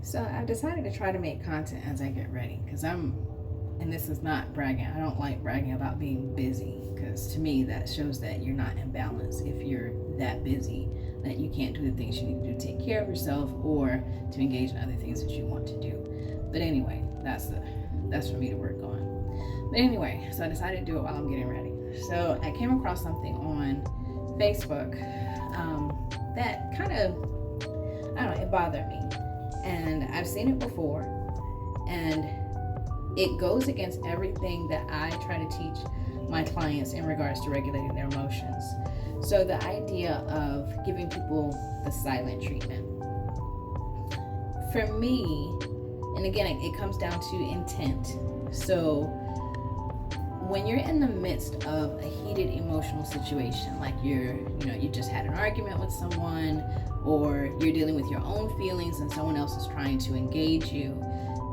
So I've decided to try to make content as I get ready because and this is not bragging. I don't like bragging about being busy because to me that shows that you're not in balance if you're that busy that you can't do the things you need to do to take care of yourself or to engage in other things that you want to do. But anyway, that's for me to work on. But anyway, so I decided to do it while I'm getting ready. So I came across something on Facebook that kind of, I don't know, it bothered me. And I've seen it before, and it goes against everything that I try to teach my clients in regards to regulating their emotions. So the idea of giving people the silent treatment. For me, and again, it comes down to intent. So when you're in the midst of a heated emotional situation, like you just had an argument with someone, or you're dealing with your own feelings and someone else is trying to engage you,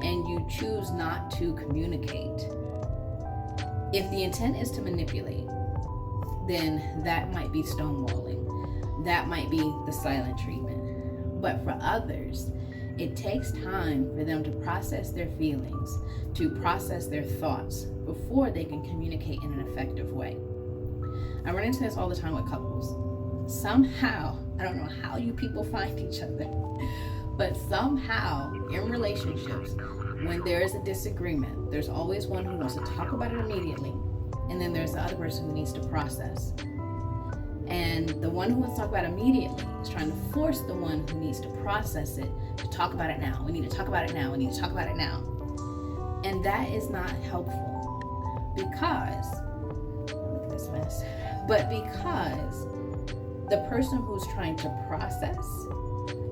and you choose not to communicate, if the intent is to manipulate, then that might be stonewalling. That might be the silent treatment. But for others, it takes time for them to process their feelings, to process their thoughts before they can communicate in an effective way. I run into this all the time with couples. Somehow, I don't know how you people find each other, but somehow in relationships, when there is a disagreement, there's always one who wants to talk about it immediately, and then there's the other person who needs to process. And the one who wants to talk about it immediately is trying to force the one who needs to process it to talk about it now. We need to talk about it now. We need to talk about it now. And that is not helpful because, look at this mess, but because the person who's trying to process,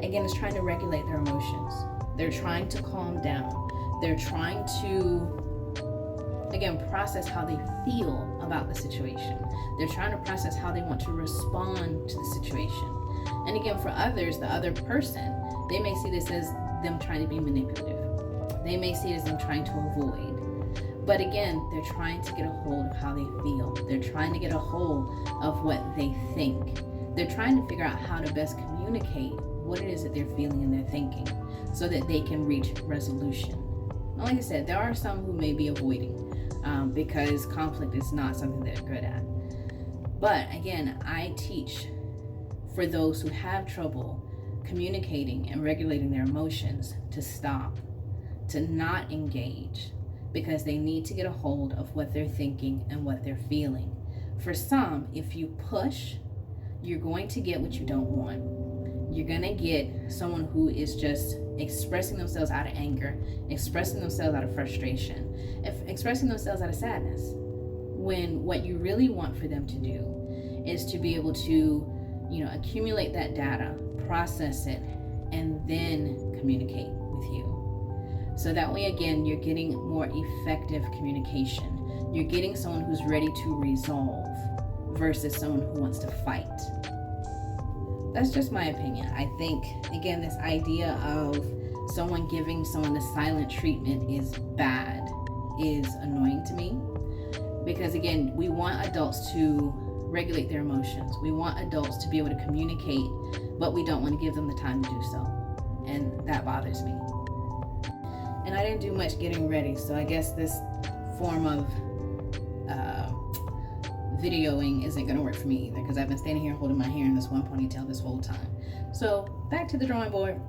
again, is trying to regulate their emotions. They're trying to calm down. They're trying to, again, process how they feel about the situation. They're trying to process how they want to respond to the situation. And again, for others, the other person, they may see this as them trying to be manipulative. They may see it as them trying to avoid. But again, they're trying to get a hold of how they feel. They're trying to get a hold of what they think. They're trying to figure out how to best communicate what it is that they're feeling and they're thinking so that they can reach resolution. And like I said, there are some who may be avoiding because conflict is not something they're good at. But again, I teach for those who have trouble communicating and regulating their emotions to stop, to not engage, because they need to get a hold of what they're thinking and what they're feeling. For some, if you push, you're going to get what you don't want. You're going to get someone who is just expressing themselves out of anger, expressing themselves out of frustration, expressing themselves out of sadness. When what you really want for them to do is to be able to, accumulate that data, process it, and then communicate with you. So that way, again, you're getting more effective communication. You're getting someone who's ready to resolve versus someone who wants to fight. That's just my opinion. I think, again, this idea of someone giving someone the silent treatment is bad is annoying to me. Because again, we want adults to regulate their emotions. We want adults to be able to communicate, but we don't want to give them the time to do so. And that bothers me. And I didn't do much getting ready, so I guess this form of videoing isn't going to work for me either, because I've been standing here holding my hair in this one ponytail this whole time. So back to the drawing board.